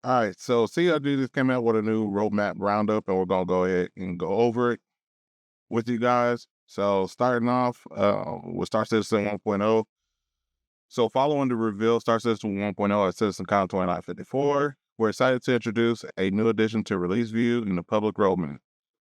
All right, so CLG just came out with a new roadmap roundup, and we're gonna go ahead and go over it with you guys. So starting off with Star Citizen 1.0. So following the reveal of Star Citizen 1.0 at CitizenCon 2954, we're excited to introduce a new addition to release view in the public roadmap.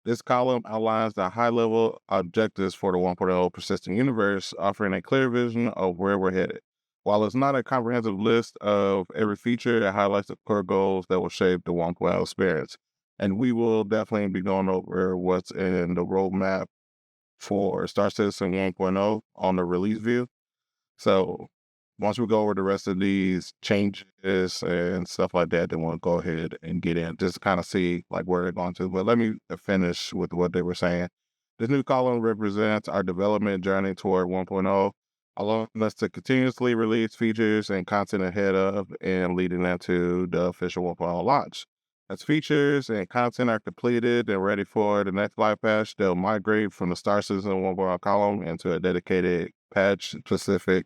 This column outlines the high-level objectives for the 1.0 persistent universe, offering a clear vision of where we're headed. While it's not a comprehensive list of every feature, it highlights the core goals that will shape the 1.0 experience. And we will definitely be going over what's in the roadmap for Star Citizen 1.0 on the release view. So once we go over the rest of these changes and stuff like that, then we'll go ahead and get in, just kind of see like where they're going to. But let me finish with what they were saying. This new column represents our development journey toward 1.0, allowing us to continuously release features and content ahead of and leading into the official 1.0 launch. As features and content are completed and ready for the next live patch, they'll migrate from the Star Citizen 1.0 column into a dedicated patch-specific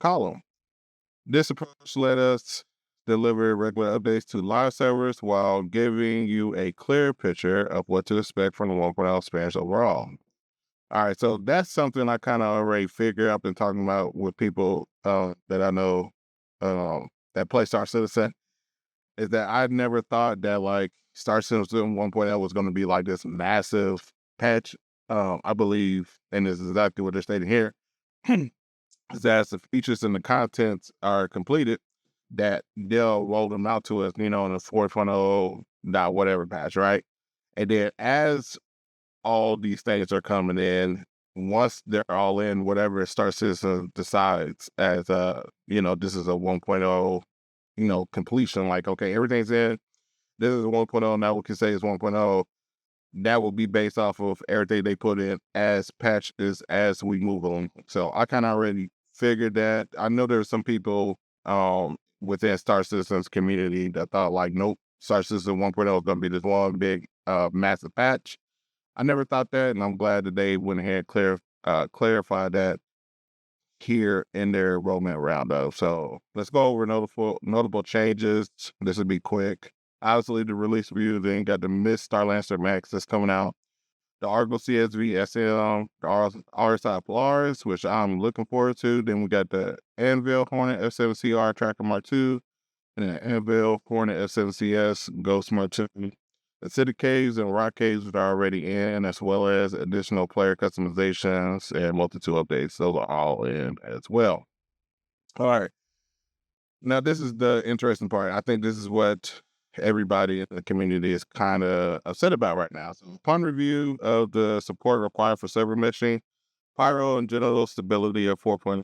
column. This approach let us deliver regular updates to live servers while giving you a clear picture of what to expect from the 1.0 experience overall. All right, so that's something I kind of already figured. I've been talking about with people that I know that play Star Citizen. Is that I never thought that like Star Citizen 1.0 was going to be like this massive patch. I believe, and this is exactly what they're stating here. Is as the features and the contents are completed, that they'll roll them out to us, in the 4.0 dot whatever patch, right? And then as all these things are coming in, once they're all in, whatever Star Citizen decides as this is a 1.0, completion, like, okay, everything's in, this is a 1.0, now we can say it's 1.0. That will be based off of everything they put in as patches as we move on. So I kind of already figured that. I know there's some people within Star Citizen's community that thought like, nope, Star Citizen 1.0 is going to be this one big massive patch. I never thought that, and I'm glad that they went ahead and clarified that here in their roadmap roundup. So let's go over notable changes. This will be quick. Obviously, the release review, then got the Miss Starlancer Max that's coming out, the Argo CSV SM, the RSI Polaris, which I'm looking forward to. Then we got the Anvil Hornet F7CR Tracker Mark II, and the Anvil Hornet F7CS Ghost Mark II. The City Caves and Rock Caves are already in, as well as additional player customizations and multi-tool updates. Those are all in as well. All right. Now, this is the interesting part. I think this is what everybody in the community is kind of upset about right now. So, upon review of the support required for server meshing, pyro, and general stability of 4.0,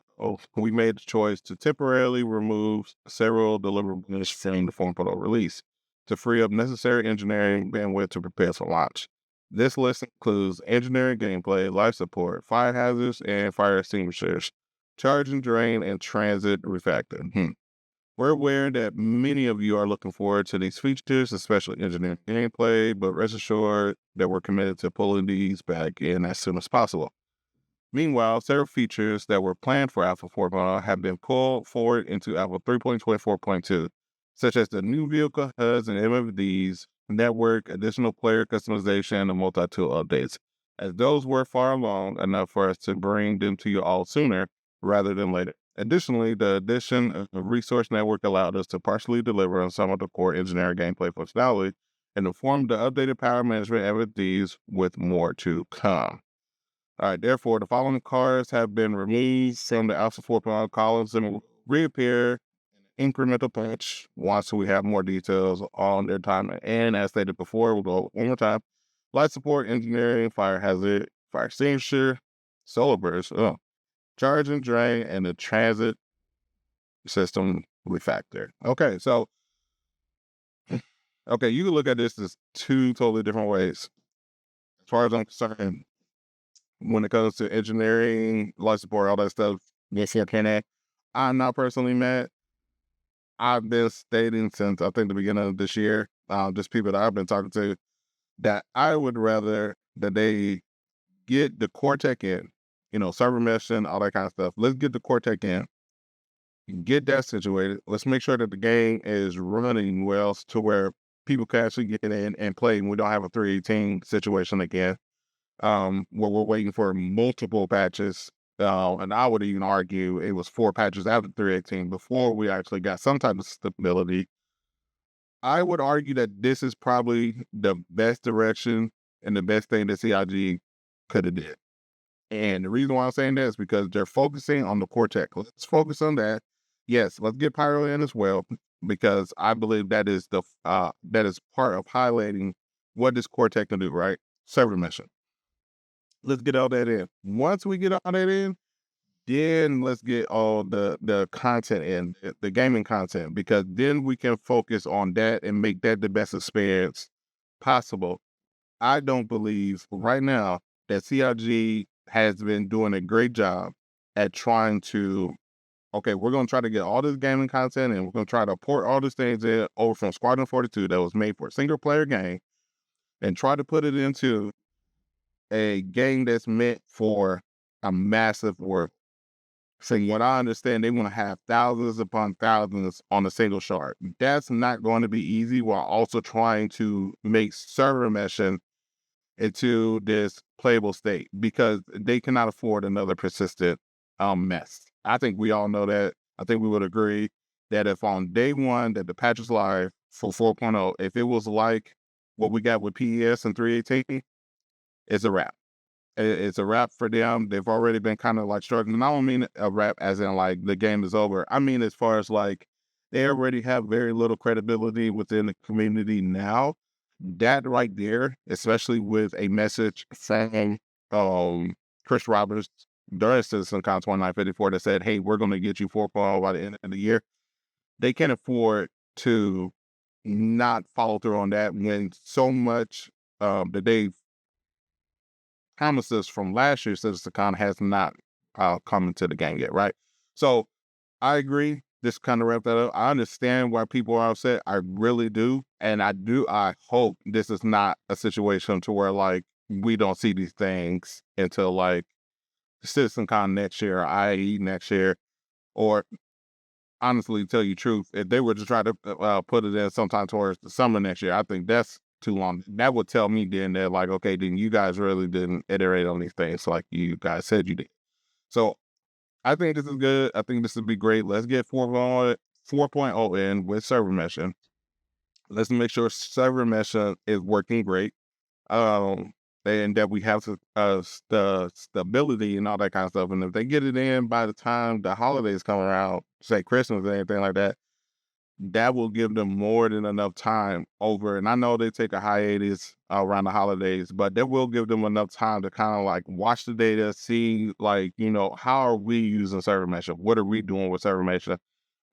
we made the choice to temporarily remove several deliverables from the 4.0 release to free up necessary engineering bandwidth to prepare for launch. This list includes engineering gameplay, life support, fire hazards, and fire extinguishers, charge and drain, and transit refactor. We're aware that many of you are looking forward to these features, especially engineering gameplay, but rest assured that we're committed to pulling these back in as soon as possible. Meanwhile, several features that were planned for Alpha 4.0 have been pulled forward into Alpha 3.24.2, such as the new vehicle HUDs and MFDs, network, additional player customization, and multi-tool updates, as those were far along enough for us to bring them to you all sooner rather than later. Additionally, the addition of the resource network allowed us to partially deliver on some of the core engineering gameplay functionality and inform the updated power management MFDs with more to come. All right, therefore, the following cars have been removed from the Alpha 4.0 columns and will reappear in incremental patch once we have more details on their timing. And as stated before, we'll go one more time. Light support, engineering, fire hazard, fire extinguisher, solar burst, charge and drain, and the transit system refactor. Okay, so, okay, you can look at this as two totally different ways. As far as I'm concerned, when it comes to engineering, life support, all that stuff, yes, yeah, can I? I'm not personally mad. I've been stating since I think the beginning of this year, just people that I've been talking to, that I would rather that they get the core tech in, server meshing, all that kind of stuff. Let's get the core tech in. get that situated. Let's make sure that the game is running well to where people can actually get in and play, and we don't have a 318 situation again, where we're waiting for multiple patches. And I would even argue it was 4 patches after 318 before we actually got some type of stability. I would argue that this is probably the best direction and the best thing that CIG could have did. And the reason why I'm saying that is because they're focusing on the core tech. Let's focus on that. Yes, let's get Pyro in as well, because I believe that is that is part of highlighting what this core tech can do, right? Server mission. Let's get all that in. Once we get all that in, then let's get all the content in, the gaming content, because then we can focus on that and make that the best experience possible. I don't believe right now that CRG has been doing a great job at trying to, okay, we're going to try to get all this gaming content and we're going to try to port all these things in over from Squadron 42 that was made for a single player game and try to put it into a game that's meant for a massive world. So what I understand, they want to have thousands upon thousands on a single shard. That's not going to be easy while also trying to make server meshing into this playable state, because they cannot afford another persistent mess. I think we all know that. I think we would agree that if on day one that the patch is live for 4.0, if it was like what we got with PES and 318, it's a wrap. It's a wrap for them. They've already been kind of like struggling. And I don't mean a wrap as in like the game is over. I mean as far as like they already have very little credibility within the community now. That right there, especially with a message saying Chris Roberts during CitizenCon 2954 that said, hey, we're going to get you 4.0 by the end of the year. They can't afford to not follow through on that when so much that they've promises from last year's CitizenCon has not come into the game yet, right? So I agree. This kind of wrap that up. I understand why people are upset. I really do. And I hope this is not a situation to where like we don't see these things until like CitizenCon next year, i.e. next year, or honestly, tell you truth, if they were to try to put it in sometime towards the summer next year, I think that's too long. That would tell me then that like, okay, then you guys really didn't iterate on these things like you guys said you did. So I think this is good. I think this would be great. Let's get 4.0 in with server meshing. Let's make sure server meshing is working great. Um, and that we have the stability and all that kind of stuff. And if they get it in by the time the holidays come around, say Christmas or anything like that, that will give them more than enough time over. And I know they take a hiatus around the holidays, but that will give them enough time to kind of like watch the data, see like, you know, how are we using server mesh? What are we doing with server mesh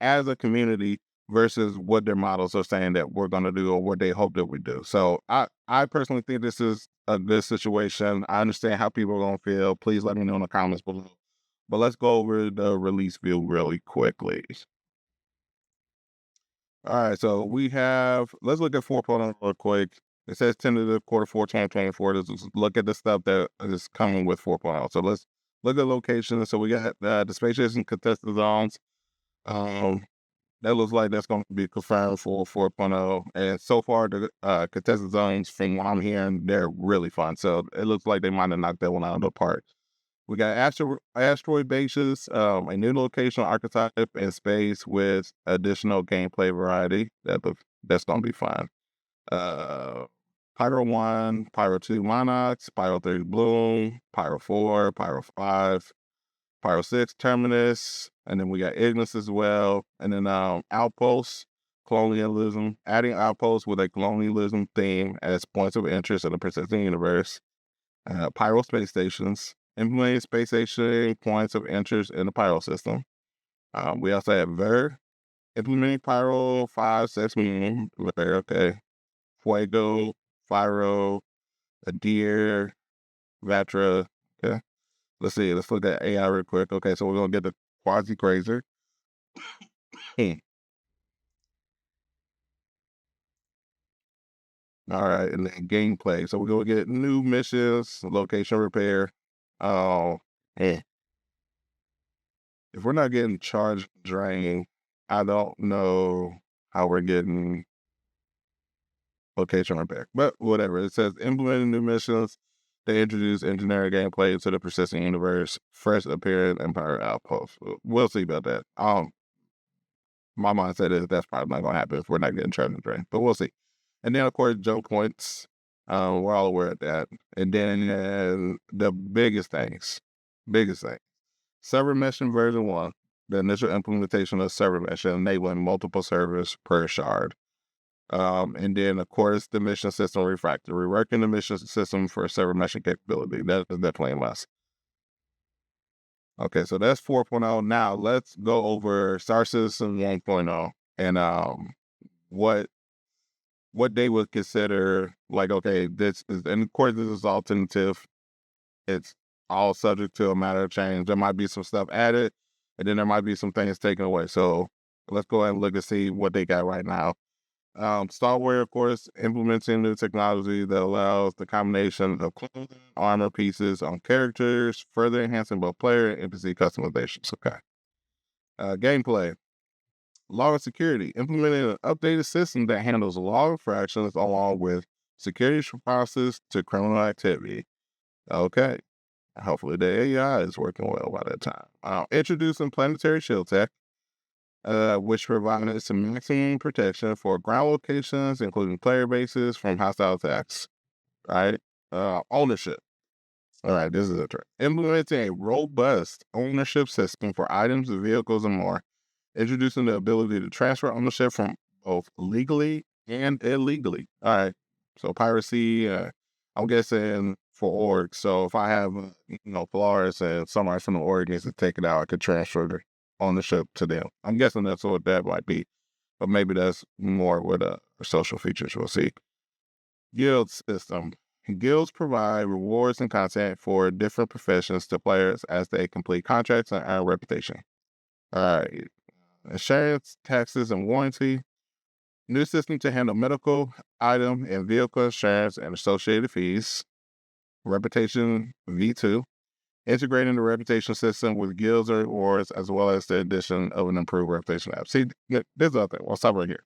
as a community versus what their models are saying that we're going to do or what they hope that we do. So I personally think this is a good situation. I understand how people are going to feel. Please let me know in the comments below. But let's go over the release view really quickly. All right, so we have, let's look at 4.0 real quick. It says tentative Q4 2024. Let's just look at the stuff that is coming with 4.0. So let's look at locations. So we got the Space Station contested zones. That looks like that's going to be confirmed for 4.0. And so far, the contested zones, from what I'm hearing, they're really fun. So it looks like they might have knocked that one out of the park. We got asteroid bases, a new location archetype in space with additional gameplay variety. That's gonna be fun. Pyro 1, Pyro 2 Monox, Pyro 3 Bloom, Pyro 4, Pyro 5, Pyro 6 Terminus, and then we got Ignis as well. And then Outposts, colonialism, adding Outposts with a colonialism theme as points of interest in the persistent universe. Pyro space stations, implementing space station points of interest in the Pyro system. We also have Ver, implementing Pyro 5, 6 Moon, Ver, okay. Fuego, Pyro, Adir, Vatra, okay. Let's see, let's look at AI real quick. Okay, so we're gonna get the Quasi Crazer. All right, and then gameplay. So we're gonna get new missions, location repair. Oh, if we're not getting charge drain, I don't know how we're getting location repair. But whatever. It says implementing new missions. They introduce engineering gameplay to the persistent universe. Fresh appearance and power outpost. We'll see about that. My mindset is that's probably not gonna happen if we're not getting charge drain. But we'll see. And then of course joke points. We're all aware of that. And then the biggest thing. Server meshing version 1, the initial implementation of server meshing, enabling multiple servers per shard. And then, of course, the mission system refactor, reworking the mission system for server meshing capability. That is definitely a must. Okay, so that's 4.0. Now, let's go over Star Citizen 1.0 and what they would consider, like, okay, this is, and of course, this is all tentative. It's all subject to a matter of change. There might be some stuff added, and then there might be some things taken away. So let's go ahead and look and see what they got right now. Software, of course, implementing new technology that allows the combination of clothing, armor pieces on characters, further enhancing both player and NPC customizations. Okay. Gameplay. Log security. Implementing an updated system that handles log infractions along with security responses to criminal activity. Okay. Hopefully the AI is working well by that time. Introducing planetary shield tech, which provided some maximum protection for ground locations, including player bases from hostile attacks. Right? Ownership. All right, this is a trick. Implementing a robust ownership system for items, vehicles, and more. Introducing the ability to transfer ownership from both legally and illegally. All right. So piracy, I'm guessing for orgs. So if I have, Polaris and somebody from the org needs to take it out, I could transfer the ownership to them. I'm guessing that's what that might be. But maybe that's more with social features. We'll see. Guild system. Guilds provide rewards and content for different professions to players as they complete contracts and earn reputation. All right. Insurance, taxes, and warranty. New system to handle medical, item, and vehicle insurance and associated fees. Reputation V2. Integrating the reputation system with guilds or rewards, as well as the addition of an improved reputation app. See, there's other thing. I'll stop right here.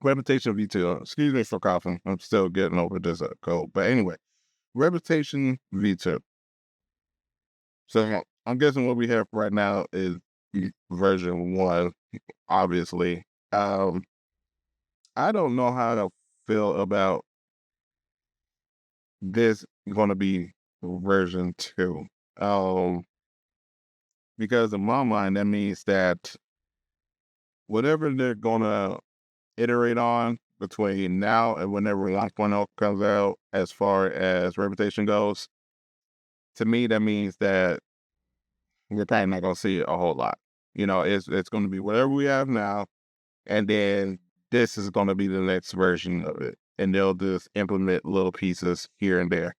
Reputation V2. Excuse me for coughing. I'm still getting over this cold. But anyway, Reputation V2. So I'm guessing what we have right now is version 1, obviously. I don't know how to feel about this going to be version 2. Because in my mind, that means that whatever they're going to iterate on between now and whenever 1.0 comes out, as far as reputation goes, to me, that means that we're probably not going to see a whole lot. It's going to be whatever we have now, and then this is going to be the next version of it. And they'll just implement little pieces here and there.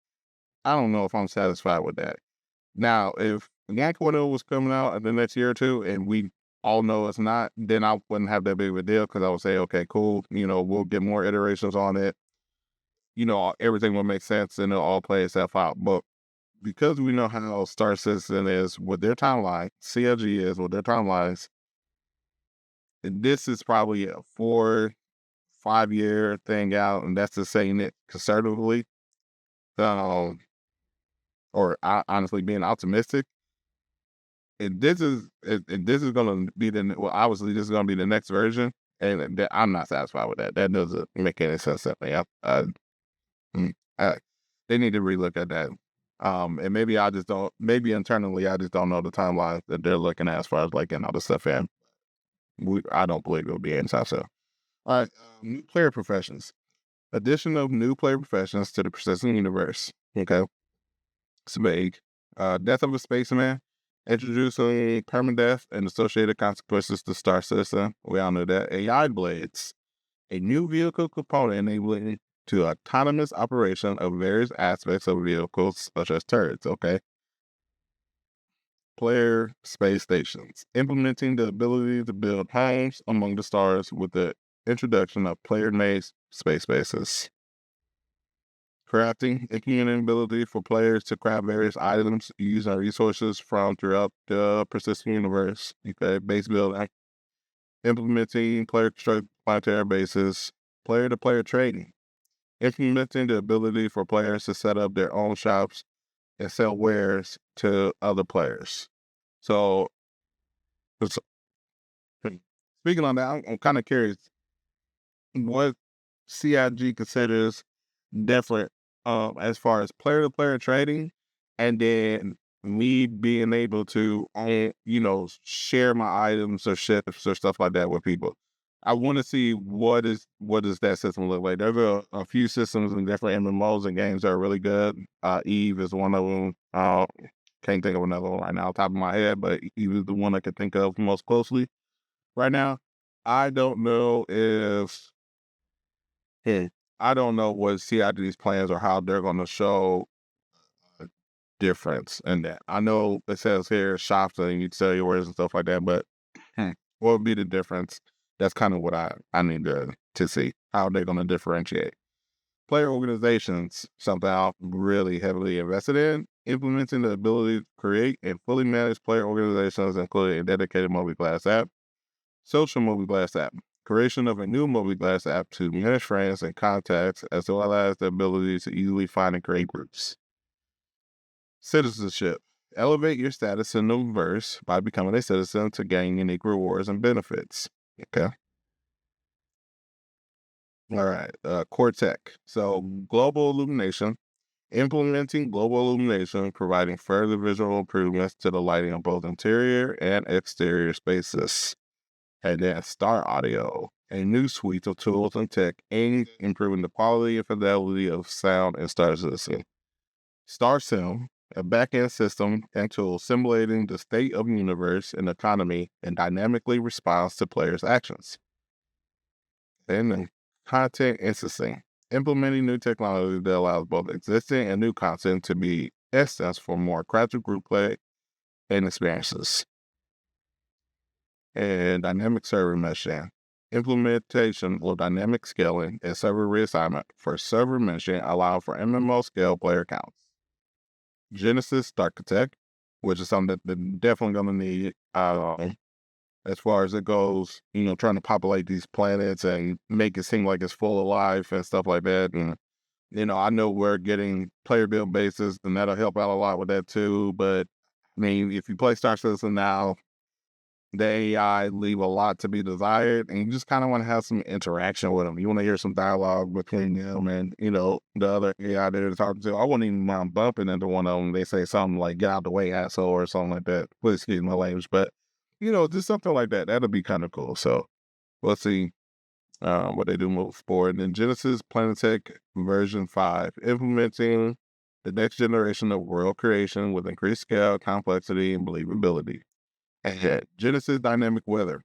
I don't know if I'm satisfied with that. Now, if 1.0 was coming out in the next year or two, and we all know it's not, then I wouldn't have that big of a deal, because I would say, okay, cool, we'll get more iterations on it. Everything will make sense and it'll all play itself out. But because we know how Star Citizen is with their timeline, CLG is with their timelines, this is probably a 4-5 year thing out, and that's just saying it conservatively. Honestly being optimistic. And this is going to be obviously this is going to be the next version, and I'm not satisfied with that. That doesn't make any sense to me. They need to relook at that. And maybe internally I just don't know the timeline that they're looking at as far as like getting all the stuff in. I don't believe it'll be anytime soon. All right, new player professions. Addition of new player professions to the persistent universe. Okay, it's vague. Death of a spaceman. Introducing permadeath and associated consequences to Star Citizen. We all know that. AI blades. A new vehicle component enabling to autonomous operation of various aspects of vehicles, such as turrets. Okay. Player space stations. Implementing the ability to build homes among the stars with the introduction of player-made space bases. crafting and community ability for players to craft various items using resources from throughout the persistent universe. Okay, base building, implementing player construct planetary bases, player-to-player trading, implementing the ability for players to set up their own shops and sell wares to other players. So, s- speaking on that, I'm kind of curious what CIG considers different as far as player to player trading, and then me being able to share my items or ships or stuff like that with people. I want to see what does that system look like. There's a few systems in different MMOs and games that are really good. Eve is one of them. Can't think of another one right now off the top of my head, but Eve is the one I can think of most closely right now. I don't know if I don't know what CID's plans or how they're going to show a difference in that. I know it says here shops and you sell your wares and stuff like that, but what would be the difference? That's kind of what I need to see how they're going to differentiate. Player organizations, something I'm really heavily invested in, implementing the ability to create and fully manage player organizations, including a dedicated multi-class app, social multi-class app, creation of a new multi-class app to manage friends and contacts, as well as the ability to easily find and create groups. Citizenship. Elevate your status in the verse by becoming a citizen to gain unique rewards and benefits. Okay. All right. Core tech. So global illumination. Implementing global illumination, providing further visual improvements to the lighting of both interior and exterior spaces. And then Star Audio, a new suite of tools and tech aimed at improving the quality and fidelity of sound in Star Citizen. Star Sim, a back-end system and tool simulating the state of the universe and economy and dynamically responds to players' actions. Then content instancing, implementing new technology that allows both existing and new content to be instanced for more crafted group play and experiences. And dynamic server meshing, implementation of dynamic scaling and server reassignment for server meshing, allowing for MMO scale player counts. Genesis Architect, which is something that they're definitely going to need as far as it goes, trying to populate these planets and make it seem like it's full of life and stuff like that. And, I know we're getting player build bases and that'll help out a lot with that too. But I mean, if you play Star Citizen now, the AI leave a lot to be desired, and you just kind of want to have some interaction with them. You want to hear some dialogue between them and, the other AI that they're talking to. I wouldn't even mind bumping into one of them. They say something like, get out the way, asshole, or something like that. Please excuse my language. But, just something like that. That'll be kind of cool. So we'll see what they do move forward. And then Genesis Planetech version 5, implementing the next generation of world creation with increased scale, complexity, and believability. And Genesis Dynamic Weather,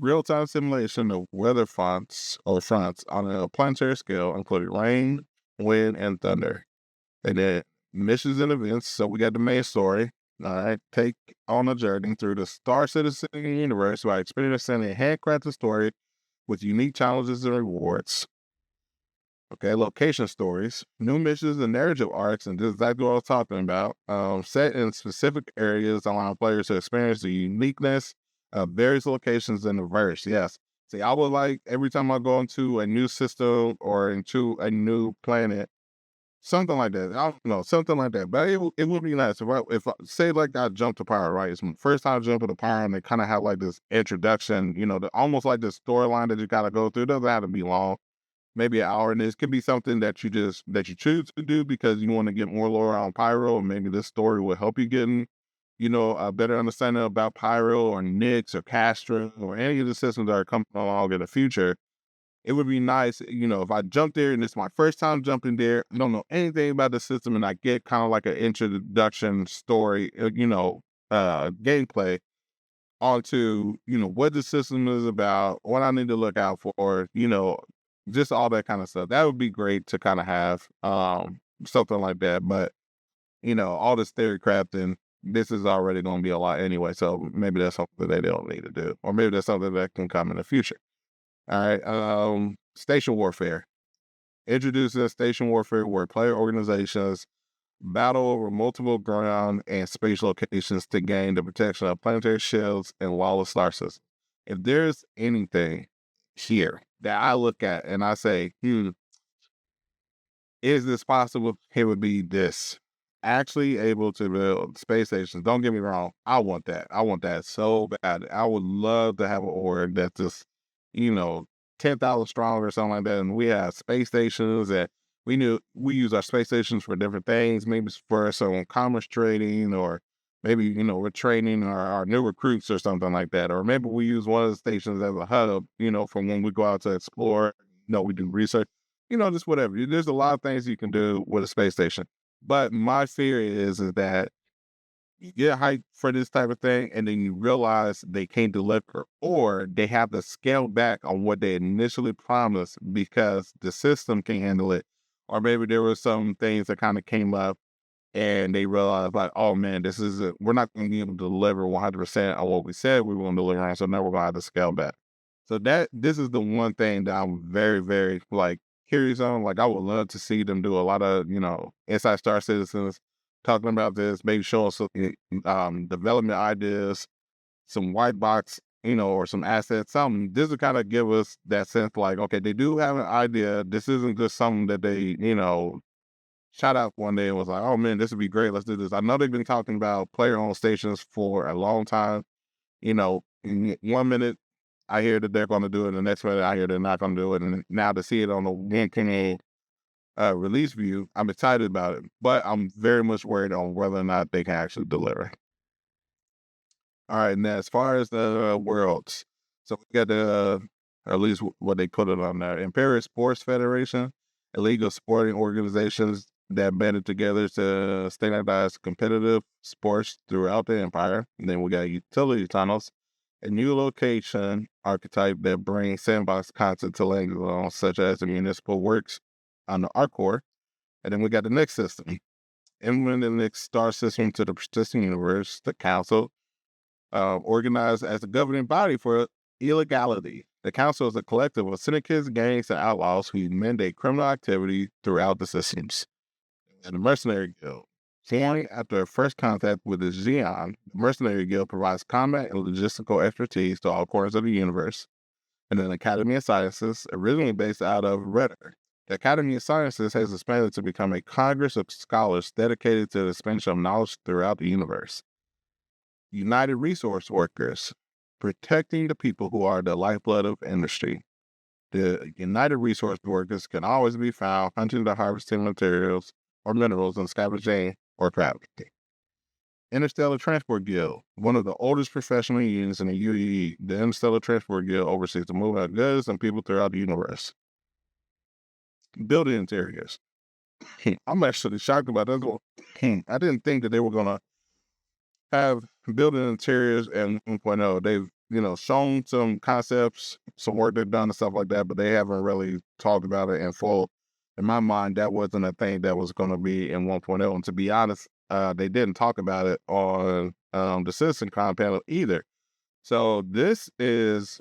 real-time simulation of weather fronts on a planetary scale, including rain, wind, and thunder. And then missions and events. So we got the main story. All right, take on a journey through the Star Citizen universe by experiencing a handcrafted story with unique challenges and rewards. Okay, location stories, new missions and narrative arcs, and this is exactly what I was talking about. Set in specific areas, allowing players to experience the uniqueness of various locations in the verse. Yes. See, I would like every time I go into a new system or into a new planet, something like that. I don't know, something like that. But it would be nice if I say like I jumped to Power, right? It's my first time jumping to Power, and they kind of have like this introduction, almost like this storyline that you got to go through. It doesn't have to be long, maybe an hour, and this could be something that you choose to do because you want to get more lore on Pyro, and maybe this story will help you getting, a better understanding about Pyro or Nyx or Castra or any of the systems that are coming along in the future. It would be nice, if I jump there and it's my first time jumping there, I don't know anything about the system, and I get kind of like an introduction story, gameplay onto, what the system is about, what I need to look out for, just all that kind of stuff. That would be great to kind of have something like that. But, all this theory crafting, this is already going to be a lot anyway. So maybe that's something they don't need to do. Or maybe that's something that can come in the future. All right. Station warfare. introduces station warfare where player organizations battle over multiple ground and space locations to gain the protection of planetary shields and lawless star systems. If there's anything here that I look at and I say, is this possible? It would be this. Actually able to build space stations. Don't get me wrong. I want that. I want that so bad. I would love to have an org that's just, you know, 10,000 strong or something like that. And we have space stations and we use our space stations for different things, maybe it's for some commerce trading or maybe, we're training our new recruits or something like that. Or maybe we use one of the stations as a hub, for when we go out to explore, we do research just whatever. There's a lot of things you can do with a space station. But my fear is that you get hyped for this type of thing and then you realize they can't deliver or they have to scale back on what they initially promised because the system can't handle it. Or maybe there were some things that kind of came up and they realized like, oh man, we're not going to be able to deliver 100% on what we said we were going to deliver on. So now we're going to have to scale back. So this is the one thing that I'm very, very like curious on. Like I would love to see them do a lot of, Inside Star Citizens talking about this, maybe showing some development ideas, some white box, or some assets, something. This will kind of give us that sense like, okay, they do have an idea. This isn't just something that they, shot out one day and was like, oh man, this would be great. Let's do this. I know they've been talking about player-owned stations for a long time. In 1 minute, I hear that they're going to do it. The next minute, I hear they're not going to do it. And now to see it on the one release view, I'm excited about it. But I'm very much worried on whether or not they can actually deliver. All right, now as far as the worlds, so we got or at least what they put it on there, Imperial Sports Federation, illegal sporting organizations that banded together to standardize competitive sports throughout the empire. And then we got utility tunnels, a new location archetype that brings sandbox content to land zones such as the municipal works on the Arcor. And then we got the next system, implementing the next star system to the persistent universe, the council, organized as a governing body for illegality. The council is a collective of syndicates, gangs, and outlaws who mandate criminal activity throughout the systems. And the Mercenary Guild. Formed after a first contact with the Xeon, the Mercenary Guild provides combat and logistical expertise to all corners of the universe. And then Academy of Sciences, originally based out of Redder. The Academy of Sciences has expanded to become a congress of scholars dedicated to the expansion of knowledge throughout the universe. United Resource Workers, protecting the people who are the lifeblood of industry. The United Resource Workers can always be found hunting the harvesting materials or minerals and scavenging or trafficking. Interstellar Transport Guild, one of the oldest professional unions in the UAE. The Interstellar Transport Guild oversees the movement of goods and people throughout the universe. Building interiors. I'm actually shocked about that. I didn't think that they were going to have building interiors and 1.0. They've, shown some concepts, some work they've done and stuff like that, but they haven't really talked about it in full. In my mind, that wasn't a thing that was going to be in 1.0. And to be honest, they didn't talk about it on the CitizenCon panel either. So this is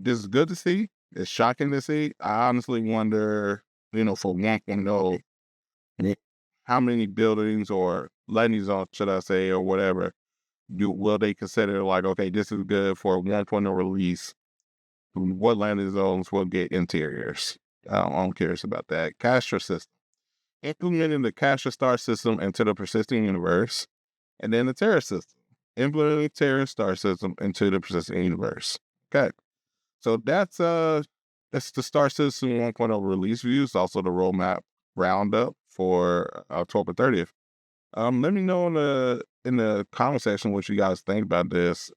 good to see. It's shocking to see. I honestly wonder, for 1.0, how many buildings or landing zones, should I say, or whatever, will they consider like, okay, this is good for a 1.0 release? What landing zones will get interiors? I'm curious about that. Castra system. Implementing the Castra star system into the persisting universe. And then the Terra system. Implementing Terra star system into the persisting universe. Okay. So that's the Star System 1.0 release views, also the roadmap roundup for October 30th. Let me know in the comment section what you guys think about this.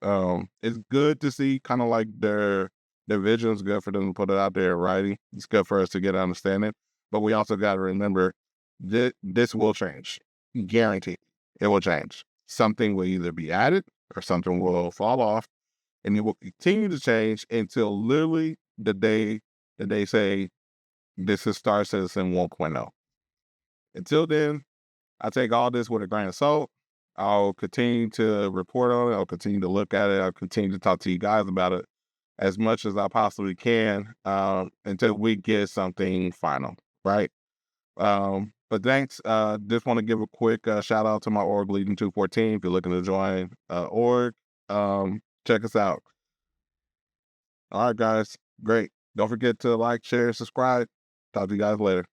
It's good to see kind of like their vision is good for them to put it out there in writing. It's good for us to get an understanding. But we also got to remember that this will change. Guaranteed. It will change. Something will either be added or something will fall off. And it will continue to change until literally the day that they say this is Star Citizen 1.0. Until then, I take all this with a grain of salt. I'll continue to report on it. I'll continue to look at it. I'll continue to talk to you guys about it as much as I possibly can until we get something final. right? But thanks. Just want to give a quick shout out to my org leading 214. If you're looking to join org, check us out. All right, guys. Great. Don't forget to like, share, subscribe. Talk to you guys later.